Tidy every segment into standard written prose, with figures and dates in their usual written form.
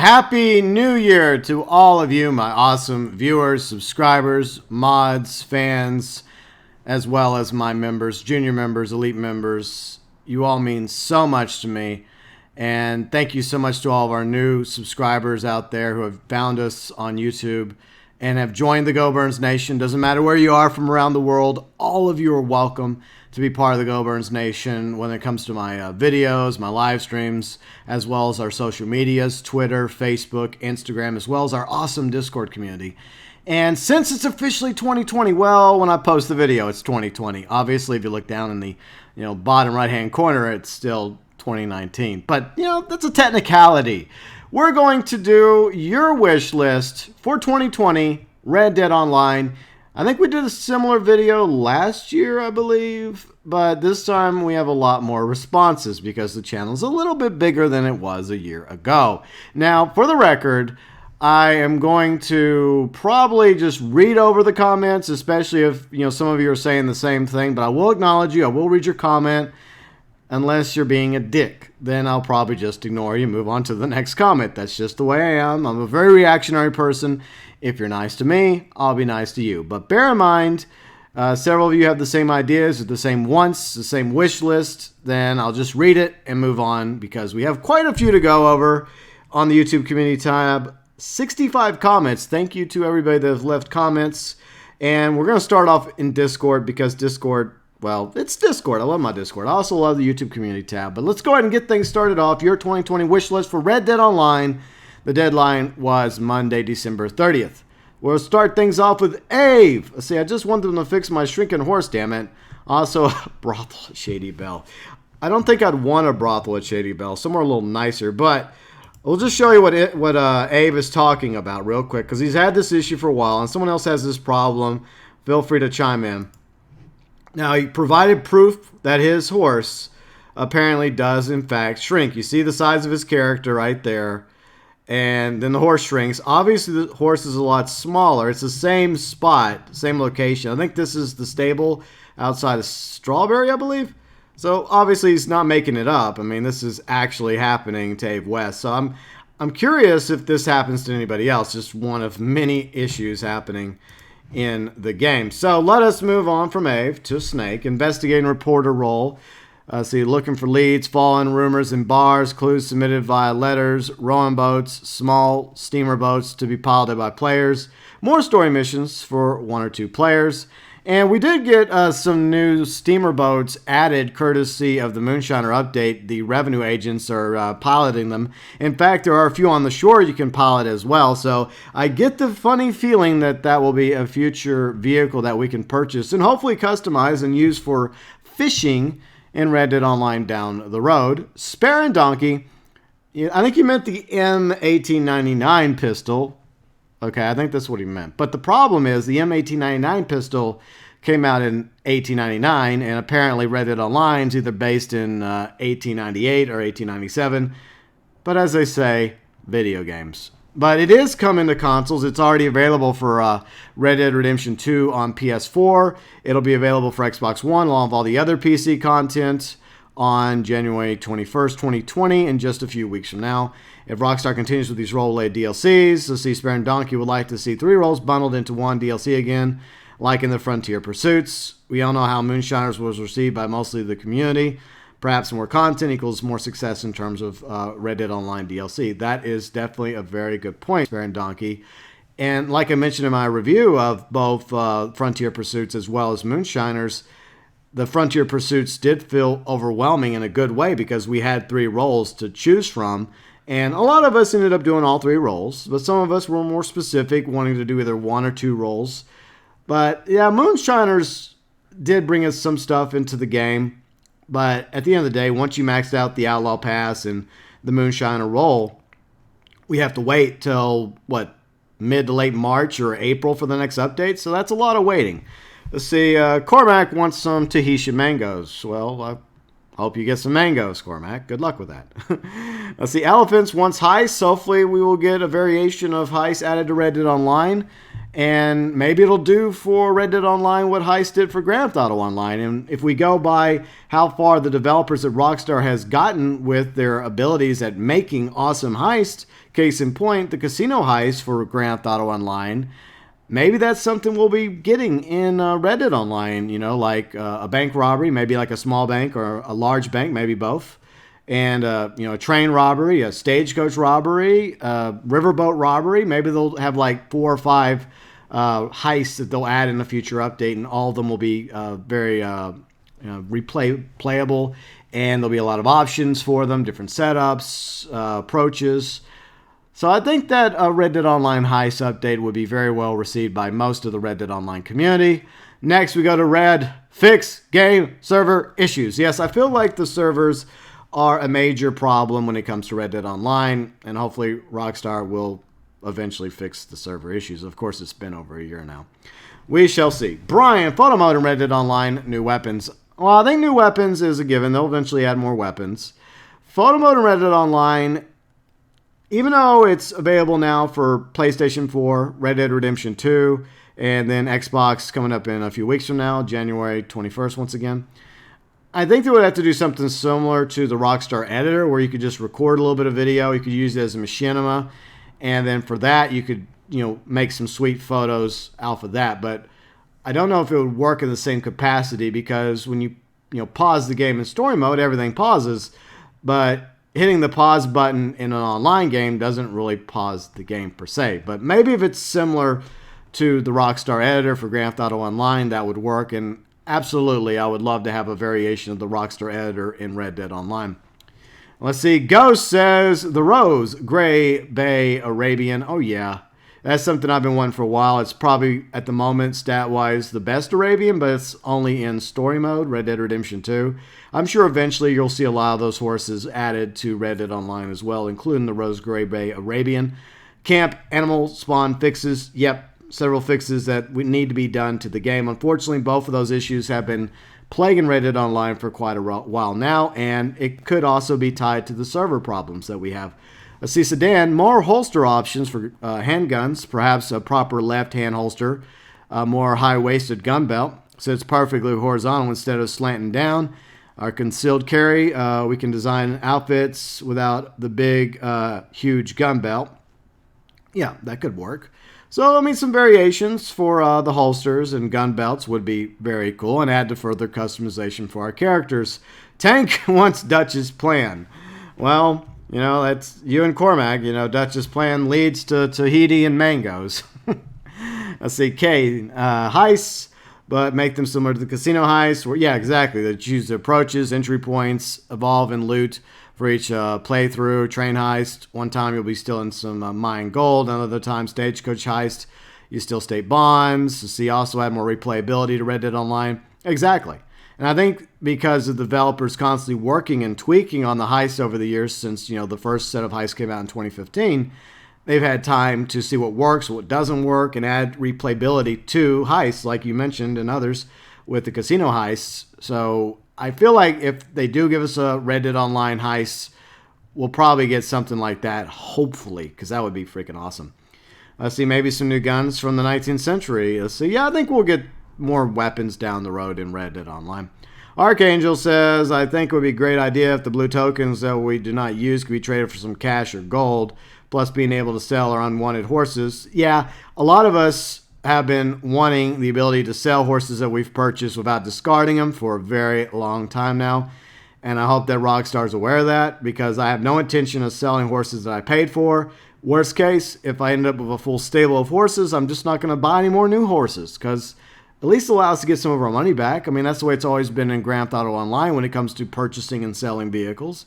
Happy New Year to all of you, my awesome viewers, subscribers, mods, fans, as well as my members, junior members, elite members. You all mean so much to me. And thank you so much to all of our new subscribers out there who have found us on YouTube and have joined the GeauxBurns Nation. Doesn't matter where you are from around the world, all of you are welcome to be part of the GeauxBurns Nation when it comes to my videos, my live streams, as well as our social medias, Twitter, Facebook, Instagram, as well as our awesome Discord community. And since it's officially 2020, well, when I post the video, it's 2020. Obviously, if you look down in the bottom right-hand corner, it's still 2019. But, that's a technicality. We're going to do your wish list for 2020, Red Dead Online. I think we did a similar video last year, I believe, but this time we have a lot more responses because the channel's a little bit bigger than it was a year ago. Now, for the record, I am going to probably just read over the comments, especially if, some of you are saying the same thing, but I will acknowledge you. I will read your comment. Unless you're being a dick, then I'll probably just ignore you and move on to the next comment. That's just the way I am. I'm a very reactionary person. If you're nice to me, I'll be nice to you. But bear in mind, several of you have the same ideas, the same wants, the same wish list. Then I'll just read it and move on because we have quite a few to go over on the YouTube community tab. 65 comments. Thank you to everybody that have left comments. And we're going to start off in Discord because Discord... well, it's Discord. I love my Discord. I also love the YouTube community tab. But let's go ahead and get things started off. Your 2020 wish list for Red Dead Online. The deadline was Monday, December 30th. We'll start things off with Ave. Let's see, I just want them to fix my shrinking horse, damn it. Also, a brothel at Shady Belle. I don't think I'd want a brothel at Shady Belle. Somewhere a little nicer. But we'll just show you what Ave is talking about real quick. Because he's had this issue for a while. And someone else has this problem. Feel free to chime in. Now, he provided proof that his horse apparently does, in fact, shrink. You see the size of his character right there. And then the horse shrinks. Obviously, the horse is a lot smaller. It's the same spot, same location. I think this is the stable outside of Strawberry, I believe. So, obviously, he's not making it up. I mean, this is actually happening to Abe West. So, I'm curious if this happens to anybody else. Just one of many issues happening in the game. So let us move on from Ave to Snake. Investigating reporter role. See, looking for leads, fallen rumors in bars, clues submitted via letters, rowing boats, small steamer boats to be piloted by players, more story missions for 1 or 2 players. And we did get some new steamer boats added courtesy of the Moonshiner update. The revenue agents are piloting them. In fact, there are a few on the shore you can pilot as well. So I get the funny feeling that that will be a future vehicle that we can purchase and hopefully customize and use for fishing in Red Dead Online down the road. Spare and Donkey. I think he meant the M1899 pistol. Okay, I think that's what he meant. But the problem is the M1899 pistol came out in 1899, and apparently Red Dead Online is either based in 1898 or 1897. But as they say, video games. But it is coming to consoles. It's already available for Red Dead Redemption 2 on PS4. It'll be available for Xbox One along with all the other PC content on January 21st, 2020, in just a few weeks from now. If Rockstar continues with these role-related DLCs, the Spare and Donkey would like to see 3 roles bundled into one DLC again, like in the Frontier Pursuits. We all know how Moonshiners was received by mostly the community. Perhaps more content equals more success in terms of Red Dead Online DLC. That is definitely a very good point, Spare and Donkey. And like I mentioned in my review of both Frontier Pursuits as well as Moonshiners, the Frontier Pursuits did feel overwhelming in a good way because we had 3 roles to choose from. And a lot of us ended up doing all 3 roles, but some of us were more specific, wanting to do either 1 or 2 roles. But yeah, Moonshiners did bring us some stuff into the game. But at the end of the day, once you maxed out the Outlaw Pass and the Moonshiner role, we have to wait till, mid to late March or April for the next update. So that's a lot of waiting. Let's see, Cormac wants some Tahitian mangoes. Well, I hope you get some mangoes, Cormac. Good luck with that. Let's see, Elephants wants Heist. Hopefully we will get a variation of Heist added to Red Dead Online. And maybe it'll do for Red Dead Online what Heist did for Grand Theft Auto Online. And if we go by how far the developers at Rockstar has gotten with their abilities at making awesome Heist Case in point, the casino heist for Grand Theft Auto Online. Maybe that's something we'll be getting in Red Dead Online, you know, like a bank robbery, maybe like a small bank or a large bank, maybe both. And, you know, a train robbery, a stagecoach robbery, a riverboat robbery. Maybe they'll have like 4 or 5 heists that they'll add in a future update, and all of them will be very replayable, and there'll be a lot of options for them, different setups, approaches. So I think that a Red Dead Online heist update would be very well received by most of the Red Dead Online community. Next, we go to Red. Fix game server issues. Yes, I feel like the servers are a major problem when it comes to Red Dead Online, and hopefully Rockstar will eventually fix the server issues. Of course, it's been over a year now. We shall see. Brian, photo mode in Red Dead Online, new weapons. Well, I think new weapons is a given. They'll eventually add more weapons. Photo mode in Red Dead Online, even though it's available now for PlayStation 4, Red Dead Redemption 2, and then Xbox coming up in a few weeks from now, January 21st once again, I think they would have to do something similar to the Rockstar Editor, where you could just record a little bit of video. You could use it as a machinima, and then for that, you could, you know, make some sweet photos off of that. But I don't know if it would work in the same capacity, because when you pause the game in story mode, everything pauses, but hitting the pause button in an online game doesn't really pause the game per se. But maybe if it's similar to the Rockstar Editor for Grand Theft Auto Online, that would work. And absolutely, I would love to have a variation of the Rockstar Editor in Red Dead Online. Let's see. Ghost says the Rose Gray Bay Arabian. Oh yeah, that's something I've been wanting for a while. It's probably at the moment stat-wise the best Arabian, but it's only in story mode, Red Dead Redemption 2. I'm sure eventually you'll see a lot of those horses added to Red Dead Online as well, including the Rose Gray Bay Arabian. Camp animal spawn fixes. Yep, several fixes that would need to be done to the game. Unfortunately, both of those issues have been plaguing Red Dead Online for quite a while now, and it could also be tied to the server problems that we have. I see Sedan, more holster options for handguns, perhaps a proper left-hand holster, a more high-waisted gun belt, so it's perfectly horizontal instead of slanting down. Our concealed carry, we can design outfits without the big, huge gun belt. Yeah, that could work. So, I mean, some variations for the holsters and gun belts would be very cool, and add to further customization for our characters. Tank wants Dutch's plan. Well, you know, that's you and Cormac. You know, Dutch's plan leads to Tahiti and mangoes. Let's see, K, heists, but make them similar to the casino heists. Where, yeah, exactly. They choose the approaches, entry points, evolve, and loot for each playthrough. Train heist, one time you'll be stealing some mine gold. Another time, stagecoach heist, you still state bonds. So, see, also add more replayability to Red Dead Online. Exactly. And I think because the developers constantly working and tweaking on the heists over the years, since, you know, the first set of heists came out in 2015, they've had time to see what works, what doesn't work, and add replayability to heists, like you mentioned, and others with the casino heists. So I feel like if they do give us a Red Dead Online heist, we'll probably get something like that, hopefully, because that would be freaking awesome. Let's see, maybe some new guns from the 19th century. Let's see, yeah, I think we'll get more weapons down the road in Red Dead Online. Archangel says, I think it would be a great idea if the blue tokens that we do not use could be traded for some cash or gold, plus being able to sell our unwanted horses. Yeah, a lot of us have been wanting the ability to sell horses that we've purchased without discarding them for a very long time now. And I hope that Rockstar's aware of that, because I have no intention of selling horses that I paid for. Worst case, if I end up with a full stable of horses, I'm just not going to buy any more new horses, because at least allow us to get some of our money back. I mean, that's the way it's always been in Grand Theft Auto Online when it comes to purchasing and selling vehicles.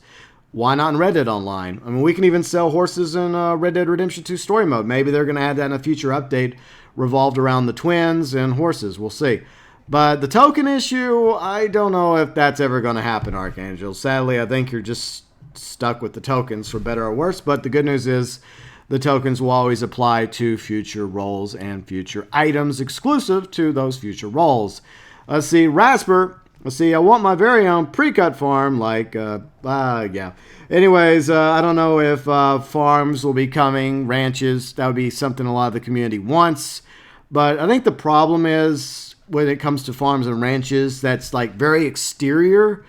Why not in Red Dead Online? I mean, we can even sell horses in Red Dead Redemption 2 story mode. Maybe they're going to add that in a future update revolved around the twins and horses. We'll see. But the token issue, I don't know if that's ever going to happen, Archangel. Sadly, I think you're just stuck with the tokens for better or worse. But the good news is the tokens will always apply to future roles and future items exclusive to those future roles. Let's see, Rasper. Let's see, I want my very own pre-cut farm, like, yeah. Anyways, I don't know if farms will be coming, ranches. That would be something a lot of the community wants. But I think the problem is, when it comes to farms and ranches, that's, like, very exterior.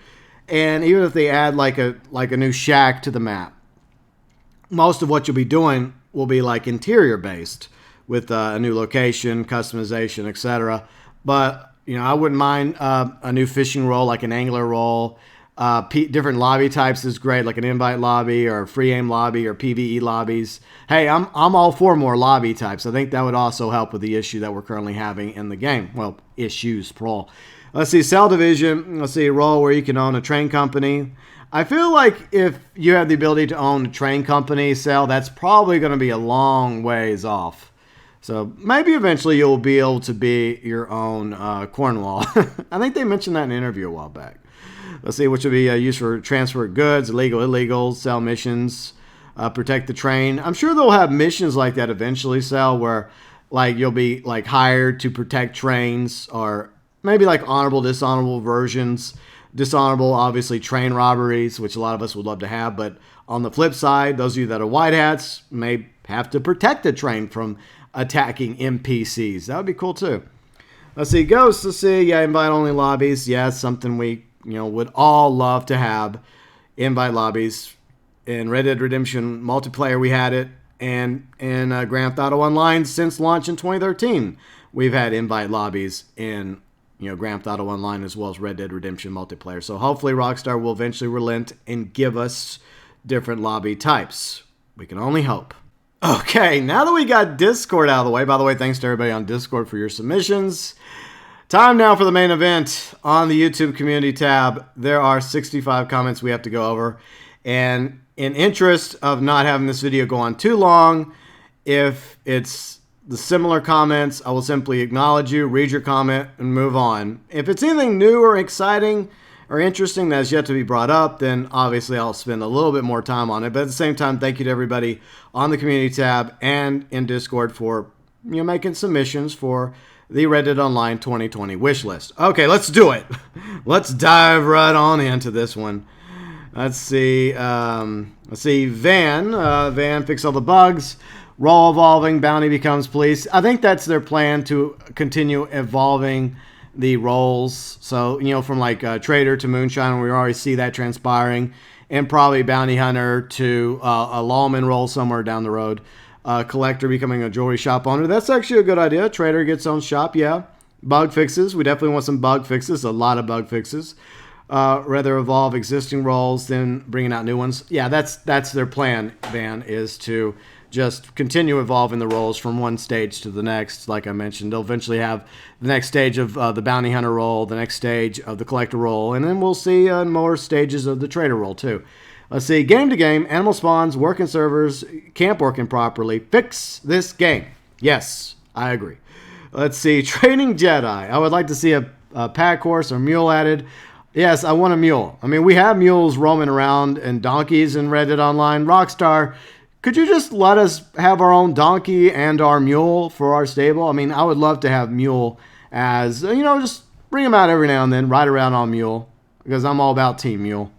And even if they add, like a new shack to the map, most of what you'll be doing will be like interior based with a new location, customization, etc. But I wouldn't mind a new fishing role, like an angler role. Different lobby types is great, like an invite lobby or free aim lobby or PvE lobbies. Hey, I'm all for more lobby types. I think that would also help with the issue that we're currently having in the game. Well, issues, plural. Let's see, Cell Division. Let's see, a role where you can own a train company. I feel like if you have the ability to own a train company, Cell, that's probably going to be a long ways off. So maybe eventually you'll be able to be your own Cornwall. I think they mentioned that in an interview a while back. Let's see, which will be used for transfer goods, illegal, sell missions, protect the train. I'm sure they'll have missions like that eventually, Sal, where like you'll be like hired to protect trains, or maybe like honorable, dishonorable versions. Dishonorable, obviously, train robberies, which a lot of us would love to have. But on the flip side, those of you that are white hats may have to protect the train from attacking NPCs. That would be cool too. Let's see, Ghosts. Let's see, yeah, invite-only lobbies. Yeah, it's something we would all love to have. Invite lobbies. In Red Dead Redemption multiplayer, we had it. And in Grand Theft Auto Online since launch in 2013, we've had invite lobbies in Grand Theft Auto Online as well as Red Dead Redemption multiplayer. So hopefully Rockstar will eventually relent and give us different lobby types. We can only hope. Okay, now that we got Discord out of the way, by the way, thanks to everybody on Discord for your submissions. Time now for the main event on the YouTube community tab. There are 65 comments we have to go over. And in interest of not having this video go on too long, if it's the similar comments, I will simply acknowledge you, read your comment, and move on. If it's anything new or exciting or interesting that has yet to be brought up, then obviously I'll spend a little bit more time on it. But at the same time, thank you to everybody on the community tab and in Discord for making submissions for the Red Dead Online 2020 wish list. Okay, let's do it. Let's dive right on into this one. Let's see. Van. Van fix all the bugs. Role evolving. Bounty becomes police. I think that's their plan, to continue evolving the roles. So, from like trader to moonshine, we already see that transpiring. And probably bounty hunter to a lawman role somewhere down the road. Collector becoming a jewelry shop owner. That's actually a good idea. Trader gets own shop, yeah. Bug fixes. We definitely want some bug fixes. A lot of bug fixes. Rather evolve existing roles than bringing out new ones. Yeah, that's their plan, Van, is to just continue evolving the roles from one stage to the next. Like I mentioned, they'll eventually have the next stage of the bounty hunter role, the next stage of the collector role, and then we'll see more stages of the trader role too. Let's see, game to game, animal spawns, working servers, camp working properly. Fix this game. Yes, I agree. Let's see, training Jedi. I would like to see a pack horse or mule added. Yes, I want a mule. I mean, we have mules roaming around and donkeys in Red Dead Online. Rockstar, could you just let us have our own donkey and our mule for our stable? I mean, I would love to have mule as, just bring him out every now and then, ride around on mule, because I'm all about team mule.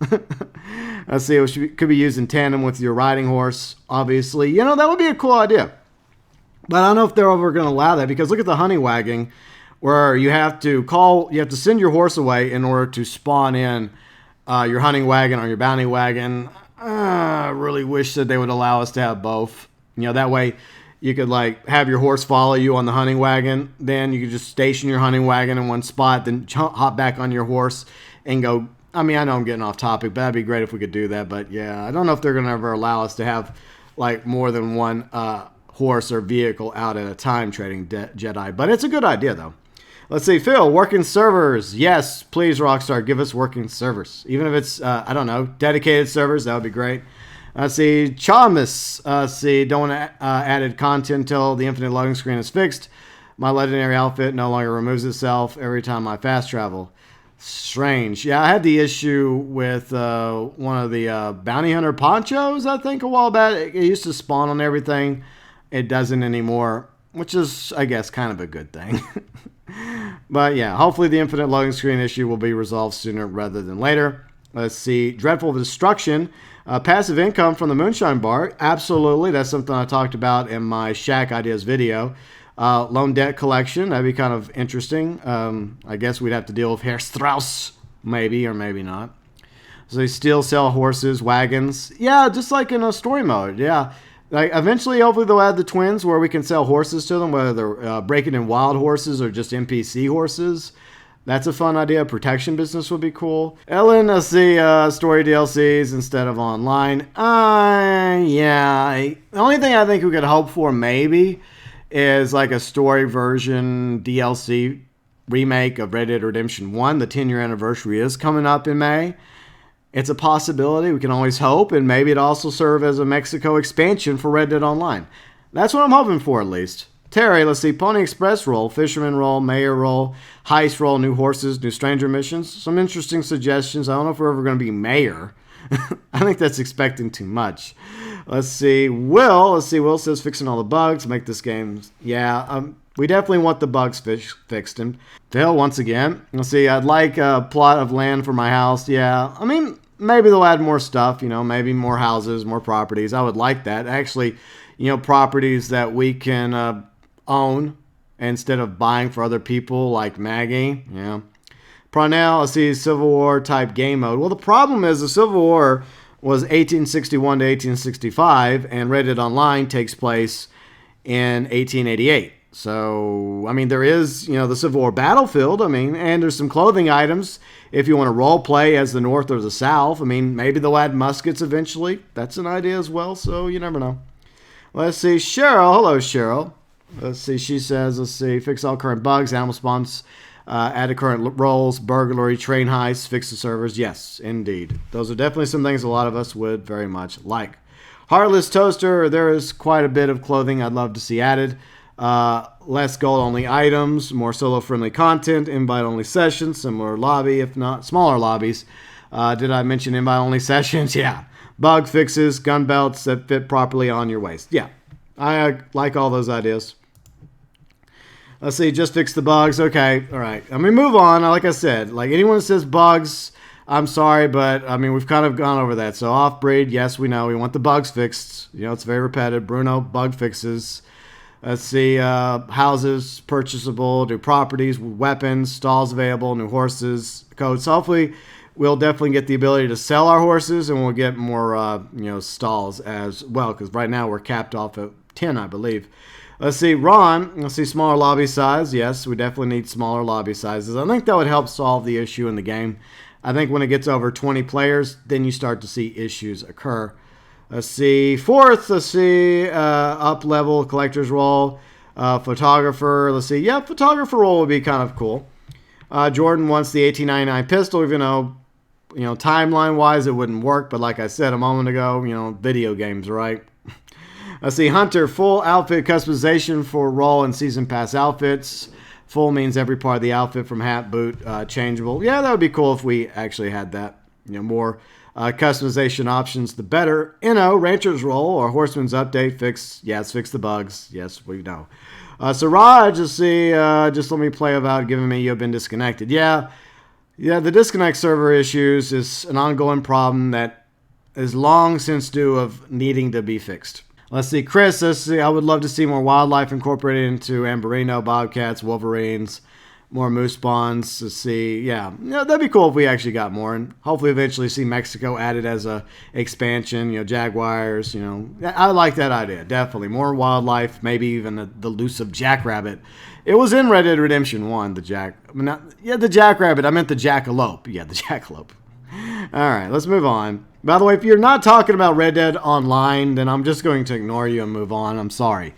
Let's see, it could be used in tandem with your riding horse, obviously. That would be a cool idea. But I don't know if they're ever going to allow that, because look at the honey wagon, where you have to send your horse away in order to spawn in your hunting wagon or your bounty wagon. I really wish that they would allow us to have both. That way you could like have your horse follow you on the hunting wagon. Then you could just station your hunting wagon in one spot, then hop back on your horse and go. I mean, I know I'm getting off topic, but that'd be great if we could do that. But yeah, I don't know if they're going to ever allow us to have like more than one horse or vehicle out at a time trading Jedi. But it's a good idea though. Let's see, Phil, working servers. Yes, please, Rockstar, give us working servers. Even if it's, dedicated servers, that would be great. Let's see, Chamus. Let's see, don't want added content until the infinite loading screen is fixed. My legendary outfit no longer removes itself every time I fast travel. Strange. Yeah, I had the issue with one of the bounty hunter ponchos, I think, a while back. It used to spawn on everything. It doesn't anymore, which is, I guess, kind of a good thing. But yeah, hopefully the infinite loading screen issue will be resolved sooner rather than later. Let's see, Dreadful Destruction. Passive income from the Moonshine Bar. Absolutely, that's something I talked about in my Shack Ideas video. Loan debt collection, that'd be kind of interesting. I guess we'd have to deal with Herr Strauss, maybe or maybe not. So they still sell horses, wagons. Yeah, just like in a story mode. Yeah. Like eventually, hopefully, they'll add the twins where we can sell horses to them, whether they're breaking in wild horses or just NPC horses. That's a fun idea. Protection business would be cool. Ellen, let's see, story DLCs instead of online. Yeah. The only thing I think we could hope for maybe is like a story version DLC remake of Red Dead Redemption 1. The 10-year anniversary is coming up in May. It's a possibility. We can always hope, and maybe it also serve as a Mexico expansion for Red Dead Online. That's what I'm hoping for, at least. Terry, let's see, Pony Express role, Fisherman role, Mayor role, Heist role, new horses, new stranger missions. Some interesting suggestions. I don't know if we're ever going to be Mayor. I think that's expecting too much. Let's see, Will says fixing all the bugs, make this game, we definitely want the bugs fixed. And Phil, once again, let's see, I'd like a plot of land for my house. Yeah, I mean, maybe they'll add more stuff, maybe more houses, more properties. I would like that. Actually, properties that we can own instead of buying for other people like Maggie. Yeah. Parnell, let's see, Civil War type game mode. Well, the problem is the Civil War was 1861 to 1865, and Red Dead Online takes place in 1888. So, I mean, there is, the Civil War battlefield, and there's some clothing items if you want to role play as the North or the South. I mean, maybe they'll add muskets eventually. That's an idea as well, so you never know. Let's see, Cheryl. Hello, Cheryl. Let's see, she says, fix all current bugs, animal spawns, add to current roles, burglary, train heists, fix the servers. Yes, indeed. Those are definitely some things a lot of us would very much like. Heartless Toaster, there is quite a bit of clothing I'd love to see added. Less gold-only items, more solo-friendly content, invite-only sessions, similar lobby, if not smaller lobbies. Did I mention invite-only sessions? Yeah. Bug fixes, gun belts that fit properly on your waist. Yeah, I like all those ideas. Let's see, just fix the bugs. Okay, all right. Move on. Like I said, like anyone that says bugs, I'm sorry, but we've kind of gone over that. So off-breed, yes, we know. We want the bugs fixed. It's very repetitive. Bruno, bug fixes. Let's see, houses, purchasable, new properties, weapons, stalls available, new horses, codes. So hopefully, we'll definitely get the ability to sell our horses, and we'll get more, stalls as well. Because right now we're capped off at 10, I believe. Let's see, Ron. Let's see, smaller lobby size. Yes, we definitely need smaller lobby sizes. I think that would help solve the issue in the game. I think when it gets over 20 players, then you start to see issues occur. Let's see, fourth, up level, collector's role, photographer. Let's see, yeah, photographer role would be kind of cool. Jordan wants the 1899 pistol, even though, timeline-wise it wouldn't work. But like I said a moment ago, video games, right? Let's see, Hunter, full outfit customization for role and season pass outfits. Full means every part of the outfit from hat, boot, changeable. Yeah, that would be cool if we actually had that. More customization options, the better. Rancher's role or Horseman's update, fix the bugs. Yes, we know. Siraj, let's see, just let me play about giving me you've been disconnected. Yeah, the disconnect server issues is an ongoing problem that is long since due of needing to be fixed. Let's see, Chris, I would love to see more wildlife incorporated into Amberino, bobcats, wolverines, more moose spawns. Let's see, yeah, that'd be cool if we actually got more, and hopefully eventually see Mexico added as a expansion, jaguars, I like that idea, definitely. More wildlife, maybe even the elusive jackrabbit. It was in Red Dead Redemption 1, the jackrabbit, I meant the jackalope. Yeah, the jackalope. All right, let's move on. By the way, if you're not talking about Red Dead Online, then I'm just going to ignore you and move on. I'm sorry.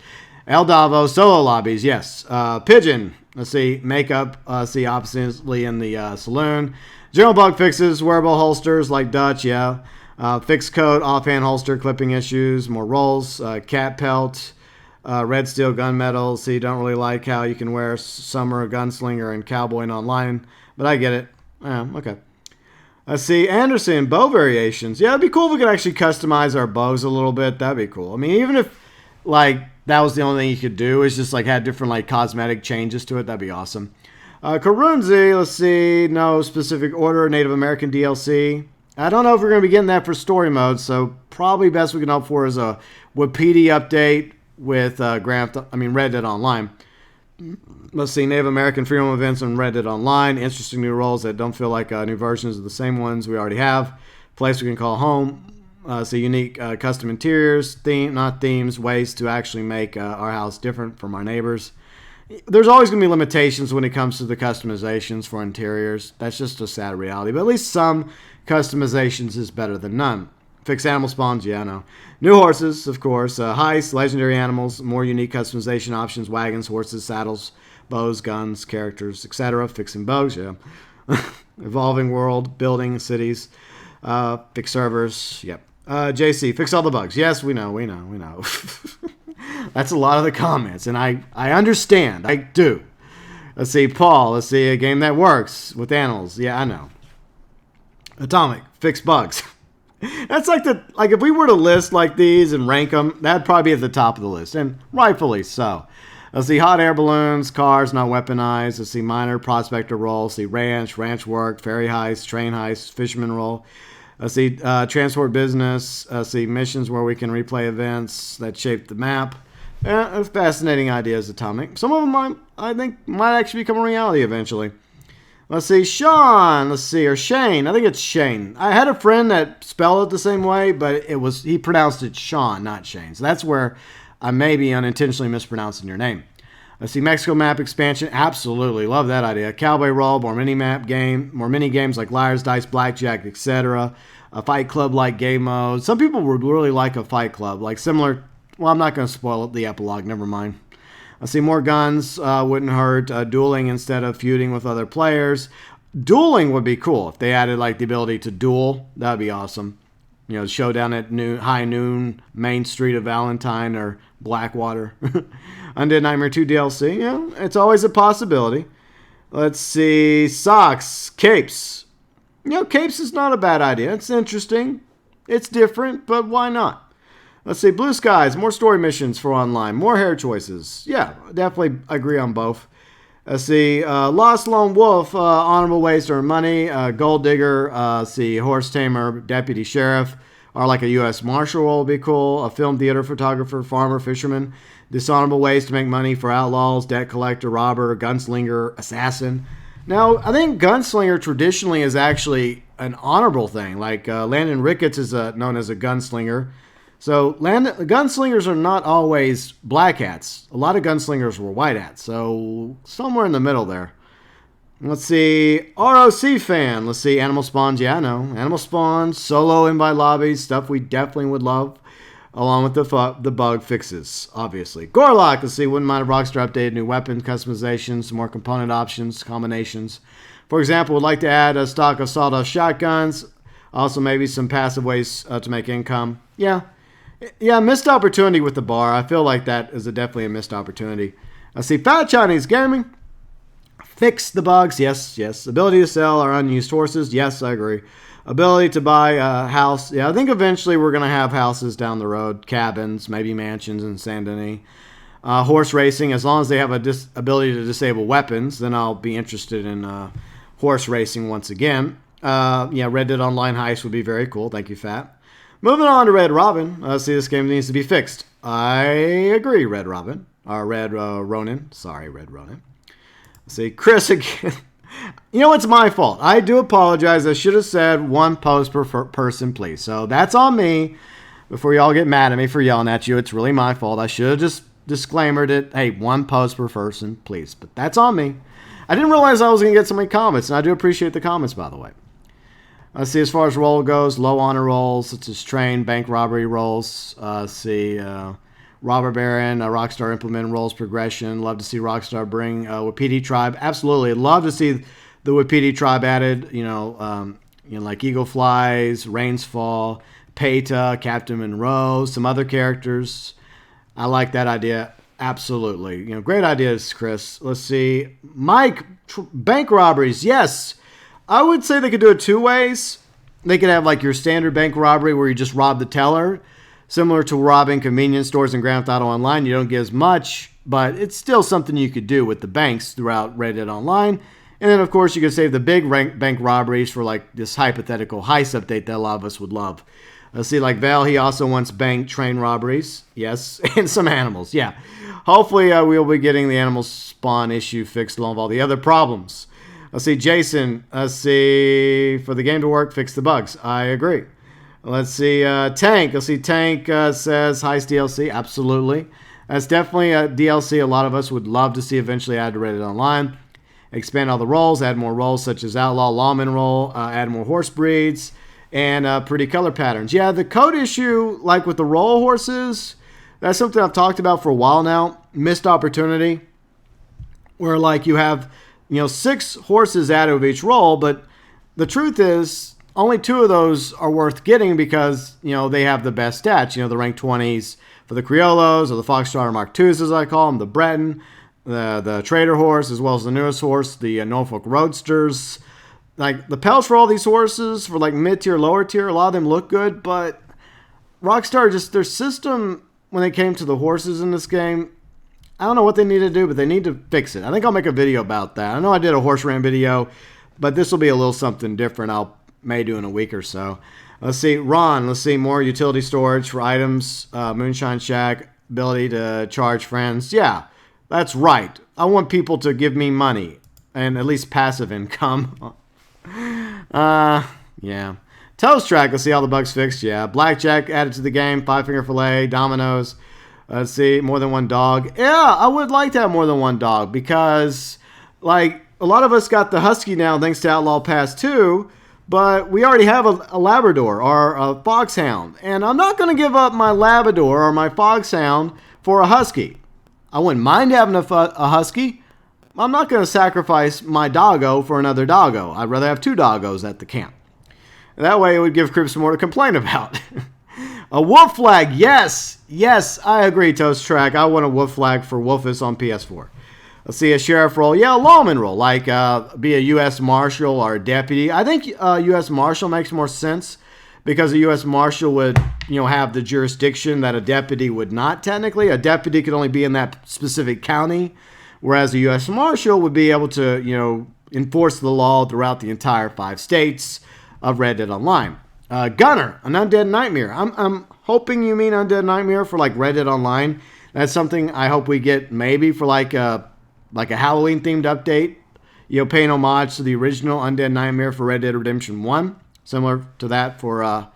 El Davo, solo lobbies, yes. Pigeon, let's see, makeup, obviously in the saloon. General bug fixes, wearable holsters like Dutch, yeah. Fixed coat, offhand holster, clipping issues, more rolls, cat pelt, red steel gunmetal. See, don't really like how you can wear summer gunslinger and cowboy in online, but I get it. Okay. Let's see, Anderson, bow variations. Yeah, it'd be cool if we could actually customize our bows a little bit. That'd be cool. Even if, that was the only thing you could do, is just, had different, cosmetic changes to it. That'd be awesome. Karunzi, let's see, no specific order, Native American DLC. I don't know if we're going to be getting that for story mode, so probably best we can hope for is a Wapiti update with Red Dead Online. Let's see, Native American freedom events on Red Dead Online. Interesting new roles that don't feel like new versions of the same ones we already have. place we can call home. So unique custom interiors, not themes, ways to actually make our house different from our neighbors. There's always going to be limitations when it comes to the customizations for interiors. That's just a sad reality. But at least some customizations is better than none. Fix animal spawns, yeah, I know. New horses, of course. Heists, legendary animals, more unique customization options, wagons, horses, saddles, bows, guns, characters, etc. Fixing bugs, yeah. Evolving world, building cities, fix servers, yep. JC, fix all the bugs. Yes, we know. That's a lot of the comments, and I understand. I do. Let's see, Paul. Let's see, a game that works with animals. Yeah, I know. Atomic, fix bugs. That's like if we were to list like these and rank them, that'd probably be at the top of the list, and rightfully so. Let's see, hot air balloons, cars not weaponized. Let's see, miner, prospector role. Let's see, ranch work, ferry heist, train heist, fisherman role. Let's see, transport business. Let's see, missions where we can replay events that shape the map. Fascinating ideas, Atomic. Some of them I think might actually become a reality eventually. Let's see, Sean. Let's see, or Shane. I think it's Shane. I had a friend that spelled it the same way, but he pronounced it Sean, not Shane. So that's where I may be unintentionally mispronouncing your name. Let's see, Mexico map expansion. Absolutely, love that idea. Cowboy roll, more mini games like Liar's Dice, Blackjack, etc. A Fight Club like game mode. Some people would really like a Fight Club, like similar. Well, I'm not going to spoil the epilogue. Never mind. I see more guns. Wouldn't hurt. Dueling instead of feuding with other players. Dueling would be cool if they added like the ability to duel. That'd be awesome. You know, showdown at high noon, Main Street of Valentine or Blackwater. Undead Nightmare 2 DLC. Yeah, it's always a possibility. Let's see. Socks. Capes. You know, capes is not a bad idea. It's interesting. It's different, but why not? Let's see, Blue Skies, more story missions for online, more hair choices. Yeah, definitely agree on both. Let's see, Lost Lone Wolf, honorable ways to earn money, Gold Digger, see, Horse Tamer, Deputy Sheriff, or like a U.S. Marshal role would be cool, a film theater photographer, farmer, fisherman, dishonorable ways to make money for outlaws, debt collector, robber, gunslinger, assassin. Now, I think gunslinger traditionally is actually an honorable thing, like Landon Ricketts is known as a gunslinger. So gunslingers are not always black hats. A lot of gunslingers were white hats. So somewhere in the middle there. Let's see. ROC fan. Let's see. Animal spawns. Yeah, I know. Animal spawns. Solo invite lobbies. Stuff we definitely would love. Along with the bug fixes, obviously. Gorlock. Let's see. Wouldn't mind if Rockstar updated new weapon customizations, more component options, combinations. For example, would like to add a stock of sawdust shotguns. Also maybe some passive ways to make income. Yeah, missed opportunity with the bar. I feel like that is definitely a missed opportunity. I see Fat Chinese Gaming. Fix the bugs. Yes. Ability to sell our unused horses. Yes, I agree. Ability to buy a house. Yeah, I think eventually we're going to have houses down the road. Cabins, maybe mansions in Saint Denis. Horse racing. As long as they have a ability to disable weapons, then I'll be interested in horse racing once again. Red Dead Online Heist would be very cool. Thank you, Fat. Moving on to Red Robin. See, this game needs to be fixed. I agree, Red Robin. Or Red Ronin. Sorry, Red Ronin. See, Chris again. You know, it's my fault. I do apologize. I should have said one post per person, please. So that's on me. Before y'all get mad at me for yelling at you, it's really my fault. I should have just disclaimered it. Hey, one post per person, please. But that's on me. I didn't realize I was going to get so many comments, and I do appreciate the comments, by the way. Let's see, as far as roll goes, low honor rolls, such as train, bank robbery rolls. Robber Baron, Rockstar implement rolls progression. Love to see Rockstar bring Wapiti Tribe. Absolutely, love to see the Wapiti Tribe added. Like Eagle Flies, Rains Fall, Peta, Captain Monroe, some other characters. I like that idea. Absolutely, great ideas, Chris. Let's see, Mike, bank robberies. Yes. I would say they could do it two ways. They could have like your standard bank robbery where you just rob the teller. Similar to robbing convenience stores in Grand Theft Auto Online. You don't get as much, but it's still something you could do with the banks throughout Red Dead Online. And then, of course, you could save the big bank robberies for like this hypothetical heist update that a lot of us would love. See, like Val, he also wants bank train robberies. Yes, and some animals. Yeah. Hopefully, we'll be getting the animal spawn issue fixed along with all the other problems. Let's see, Jason. Let's see, for the game to work, fix the bugs. I agree. Let's see, Tank. Let's see, Tank says Heist DLC. Absolutely. That's definitely a DLC a lot of us would love to see eventually added to Reddit Online. Expand all the roles, add more roles such as Outlaw, Lawman role, add more horse breeds, and pretty color patterns. Yeah, the code issue, like with the role horses, that's something I've talked about for a while now. Missed opportunity, where like you have, 6 horses added with each role, but the truth is only 2 of those are worth getting because, they have the best stats. The rank 20s for the Criollos or the Foxtrot Mark IIs, as I call them, the Breton, the Trader horse, as well as the newest horse, the Norfolk Roadsters. Like, the pelts for all these horses, for like mid-tier, lower tier, a lot of them look good, but Rockstar, just their system, when it came to the horses in this game, I don't know what they need to do, but they need to fix it. I think I'll make a video about that. I know I did a horse ram video, but this will be a little something different I'll may do in a week or so. Let's see, Ron, let's see, more utility storage for items, Moonshine Shack, ability to charge friends. Yeah, that's right. I want people to give me money, and at least passive income. Yeah. Toast Track, let's see all the bugs fixed. Yeah. Blackjack added to the game. 5-finger fillet. Dominoes. Let's see. More than one dog. Yeah, I would like to have more than one dog because, like, a lot of us got the Husky now thanks to Outlaw Pass 2, but we already have a Labrador or a Foxhound. And I'm not going to give up my Labrador or my Foxhound for a Husky. I wouldn't mind having a Husky. I'm not going to sacrifice my doggo for another doggo. I'd rather have 2 doggos at the camp. That way it would give Crips more to complain about. A wolf flag, yes. Yes, I agree, Toast Track. I want a wolf flag for Wolfus on PS4. Let's see, a sheriff role. Yeah, a lawman role, like be a U.S. Marshal or a deputy. I think U.S. Marshal makes more sense because a U.S. Marshal would, have the jurisdiction that a deputy would not technically. A deputy could only be in that specific county, whereas a U.S. Marshal would be able to, enforce the law throughout the entire 5 states of Red Dead Online. Gunner, an Undead Nightmare. I'm hoping you mean Undead Nightmare for like Red Dead Online. That's something I hope we get maybe for like a Halloween themed update. Paying homage to the original Undead Nightmare for Red Dead Redemption 1. Similar to that for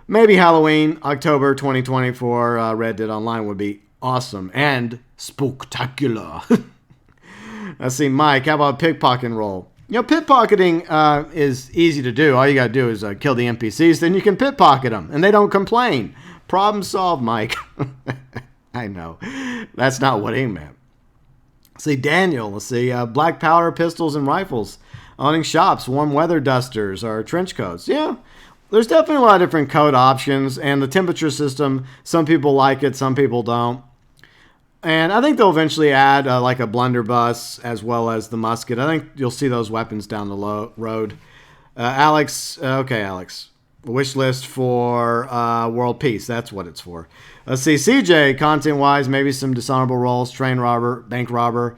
maybe Halloween, October 2024. Red Dead Online would be awesome and spectacular. Let's see, Mike, how about a pickpocketing roll? Pickpocketing is easy to do. All you got to do is kill the NPCs, then you can pickpocket them, and they don't complain. Problem solved, Mike. I know. That's not what he meant. See, Daniel, let's see, black powder, pistols, and rifles. Owning shops, warm weather dusters, or trench coats. Yeah, there's definitely a lot of different code options, and the temperature system, some people like it, some people don't. And I think they'll eventually add like a blunderbuss as well as the musket. I think you'll see those weapons down the road. Alex, okay, Alex. Wish list for world peace. That's what it's for. Let's see, CJ, content-wise, maybe some dishonorable roles, train robber, bank robber,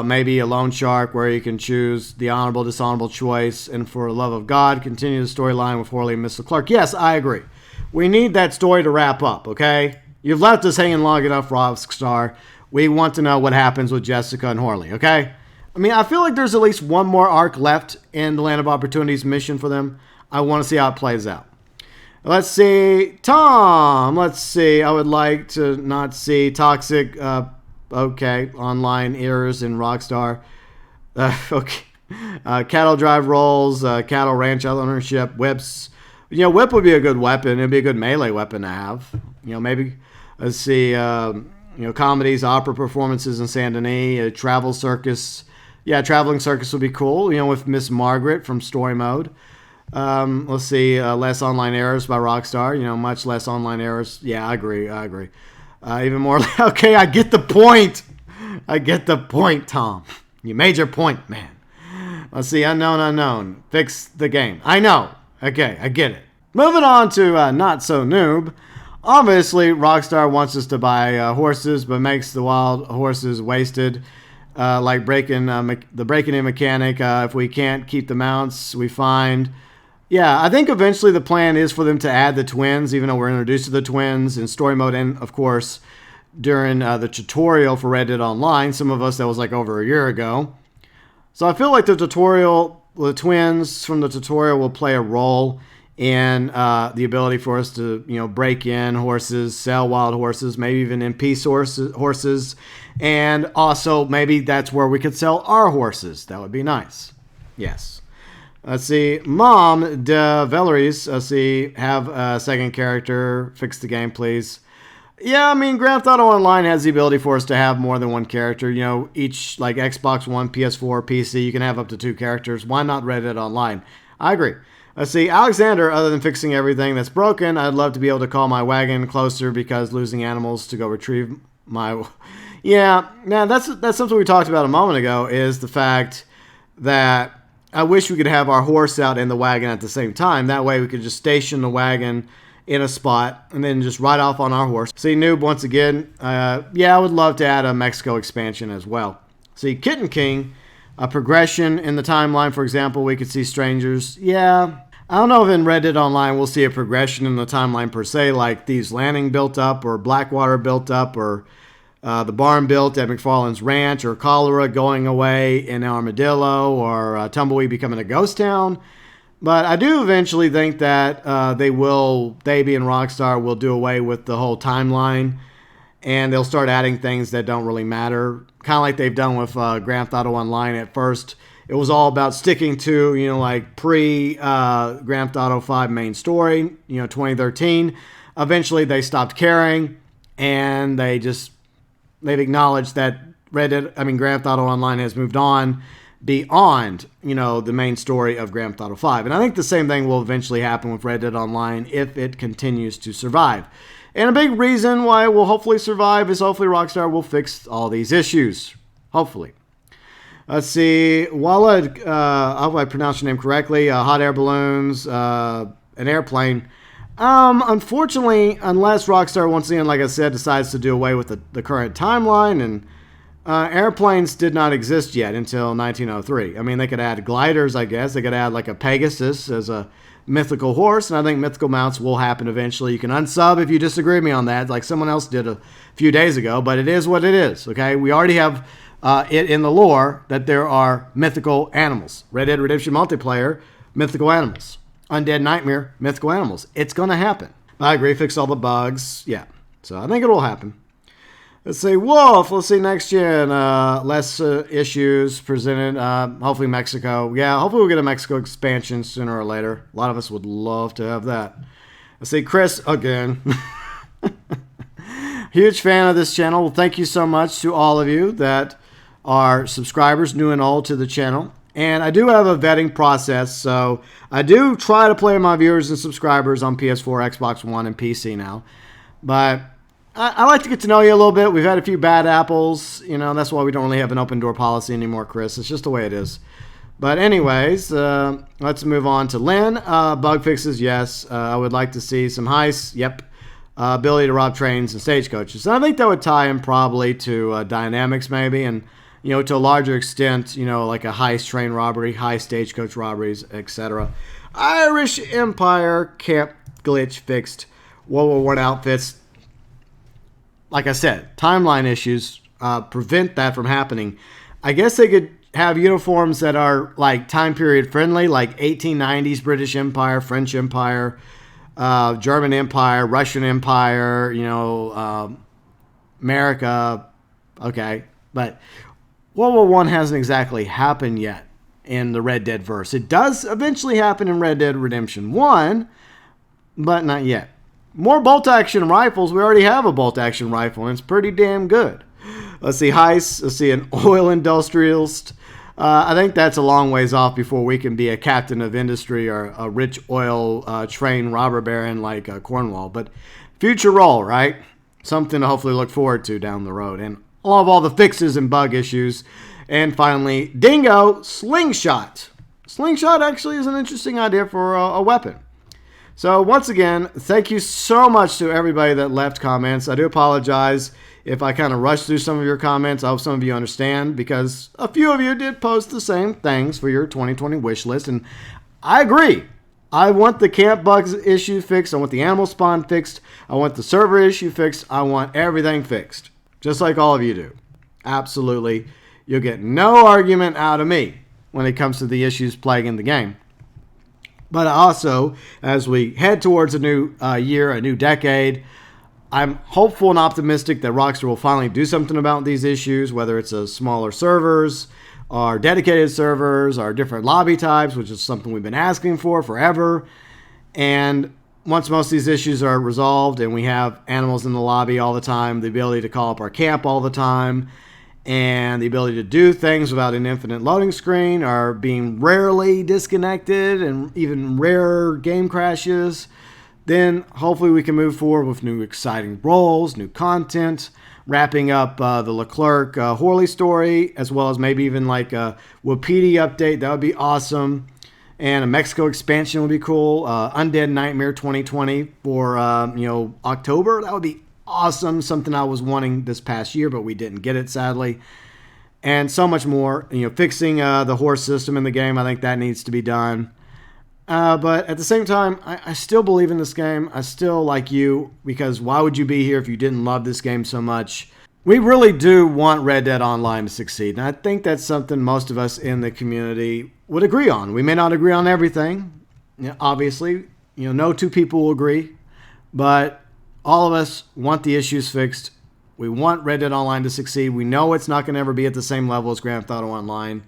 maybe a loan shark where you can choose the honorable, dishonorable choice. And for the love of God, continue the storyline with Horley and Mr. Clark. Yes, I agree. We need that story to wrap up, okay? You've left us hanging long enough, Rockstar. We want to know what happens with Jessica and Horley, okay? I mean, I feel like there's at least one more arc left in the Land of Opportunities mission for them. I want to see how it plays out. Let's see. Tom, let's see. I would like to not see toxic, online errors in Rockstar. Okay. Cattle drive rolls, cattle ranch ownership, whips. Whip would be a good weapon. It'd be a good melee weapon to have. Maybe, let's see, comedies, opera performances in Saint Denis, travel circus. Yeah, traveling circus would be cool, with Miss Margaret from Story Mode. Let's see, less online errors by Rockstar. Much less online errors. Yeah, I agree. Even more. Okay, I get the point. Tom. You made your point, man. Let's see, unknown. Fix the game. I know. Okay, I get it. Moving on to Not So Noob. Obviously, Rockstar wants us to buy horses, but makes the wild horses wasted. Like the breaking-in mechanic. If we can't keep the mounts, we find. Yeah, I think eventually the plan is for them to add the twins, even though we're introduced to the twins in story mode and, of course, during the tutorial for Red Dead Online. Some of us, that was like over a year ago. So I feel like the twins from the tutorial will play a role in the ability for us to, break in horses, sell wild horses, maybe even in-piece horses. And also maybe that's where we could sell our horses. That would be nice. Yes. Let's see. Mom de Veleries. Let's see. Have a second character. Fix the game, please. Yeah, I mean, Grand Theft Auto Online has the ability for us to have more than one character. Each, like Xbox One, PS4, PC, you can have up to 2 characters. Why not Red Dead Online? I agree. Let's see. Alexander, other than fixing everything that's broken, I'd love to be able to call my wagon closer because losing animals to go retrieve my... Yeah, that's something we talked about a moment ago, is the fact that I wish we could have our horse out and the wagon at the same time. That way we could just station the wagon in a spot and then just ride off on our horse. See, Noob, once again, yeah, I would love to add a Mexico expansion as well. See, Kitten King, a progression in the timeline, for example, we could see strangers. Yeah, I don't know if in Red Dead Online we'll see a progression in the timeline per se, like Thieves Landing built up, or Blackwater built up, or the barn built at McFarland's Ranch, or Cholera going away in Armadillo, or Tumbleweed becoming a ghost town. But I do eventually think that they being Rockstar, will do away with the whole timeline, and they'll start adding things that don't really matter. Kind of like they've done with Grand Theft Auto Online. At first, it was all about sticking to, like pre-Grand Theft Auto 5 main story, 2013. Eventually, they stopped caring, and they've acknowledged that Grand Theft Auto Online has moved on beyond, the main story of Grand Theft Auto 5. And I think the same thing will eventually happen with Red Dead Online if it continues to survive. And a big reason why it will hopefully survive is hopefully Rockstar will fix all these issues. Hopefully. Let's see. Walid, I hope I pronounced your name correctly. Hot air balloons, an airplane. Unfortunately, unless Rockstar, once again, like I said, decides to do away with the current timeline, and airplanes did not exist yet until 1903. I mean, they could add gliders, I guess. They could add like a Pegasus as a mythical horse, and I think mythical mounts will happen eventually. You can unsub if you disagree with me on that, like someone else did a few days ago, but it is what it is, okay? We already have it in the lore that there are mythical animals. Red Dead Redemption multiplayer, mythical animals. Undead Nightmare, mythical animals. It's going to happen. I agree, fix all the bugs. Yeah, so I think it will happen. Let's see, Wolf. Let's see, next gen. Less issues presented. Hopefully Mexico. Yeah, hopefully we'll get a Mexico expansion sooner or later. A lot of us would love to have that. Let's see, Chris again. Huge fan of this channel. Well, thank you so much to all of you that are subscribers, new and old, to the channel. And I do have a vetting process, so I do try to play my viewers and subscribers on PS4, Xbox One, and PC now. But I like to get to know you a little bit. We've had a few bad apples. That's why we don't really have an open door policy anymore, Chris. It's just the way it is. But anyways, let's move on to Lynn. Bug fixes, yes. I would like to see some heists. Yep. Ability to rob trains and stagecoaches. And I think that would tie in probably to dynamics maybe. And, to a larger extent, like a heist train robbery, high stagecoach robberies, etc. Irish Empire camp glitch fixed. World War I outfits. Like I said, timeline issues prevent that from happening. I guess they could have uniforms that are like time period friendly, like 1890s British Empire, French Empire, German Empire, Russian Empire, America. Okay, but World War I hasn't exactly happened yet in the Red Dead verse. It does eventually happen in Red Dead Redemption 1, but not yet. More bolt-action rifles. We already have a bolt-action rifle, and it's pretty damn good. Let's see, heists. Let's see, an oil industrialist. I think that's a long ways off before we can be a captain of industry or a rich oil train robber baron like Cornwall. But future role, right? Something to hopefully look forward to down the road. And I love all the fixes and bug issues. And finally, Dingo Slingshot. Slingshot actually is an interesting idea for a weapon. So once again, thank you so much to everybody that left comments. I do apologize if I kind of rushed through some of your comments. I hope some of you understand, because a few of you did post the same things for your 2020 wish list. And I agree. I want the camp bugs issue fixed. I want the animal spawn fixed. I want the server issue fixed. I want everything fixed, just like all of you do. Absolutely. You'll get no argument out of me. when it comes to the issues plaguing the game. But also, as we head towards a new year, a new decade, I'm hopeful and optimistic that Rockstar will finally do something about these issues, whether it's a smaller servers, or dedicated servers, or different lobby types, which is something we've been asking for forever. And once most of these issues are resolved and we have animals in the lobby all the time, the ability to call up our camp all the time, and the ability to do things without an infinite loading screen, or being rarely disconnected and even rarer game crashes, then hopefully we can move forward with new exciting roles, new content, wrapping up the Leclerc Horley story, as well as maybe even like a Wapiti update. That would be awesome. And a Mexico expansion would be cool. Undead Nightmare 2020 for October. That would be awesome. Something I was wanting this past year, but we didn't get it, sadly. And so much more. Fixing the horse system in the game. I think that needs to be done. But at the same time, I still believe in this game. I still like you, because why would you be here if you didn't love this game so much? We really do want Red Dead Online to succeed, and I think that's something most of us in the community would agree on. We may not agree on everything. Obviously, no two people will agree, but all of us want the issues fixed. We want Red Dead Online to succeed. We know it's not going to ever be at the same level as Grand Theft Auto Online,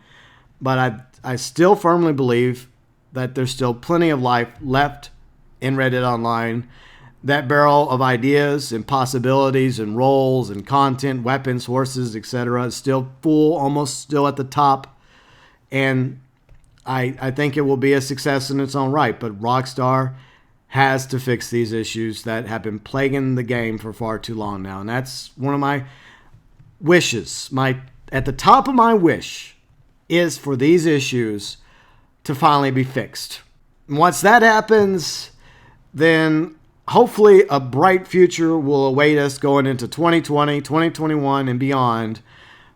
but I still firmly believe that there's still plenty of life left in Red Dead Online. That barrel of ideas and possibilities and roles and content, weapons, horses, etc. is still full, almost still at the top. And I think it will be a success in its own right. But Rockstar has to fix these issues that have been plaguing the game for far too long now. And that's one of my wishes. At the top of my wish is for these issues to finally be fixed. And once that happens, then hopefully a bright future will await us going into 2020, 2021, and beyond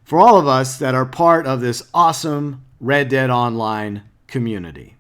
for all of us that are part of this awesome Red Dead Online community.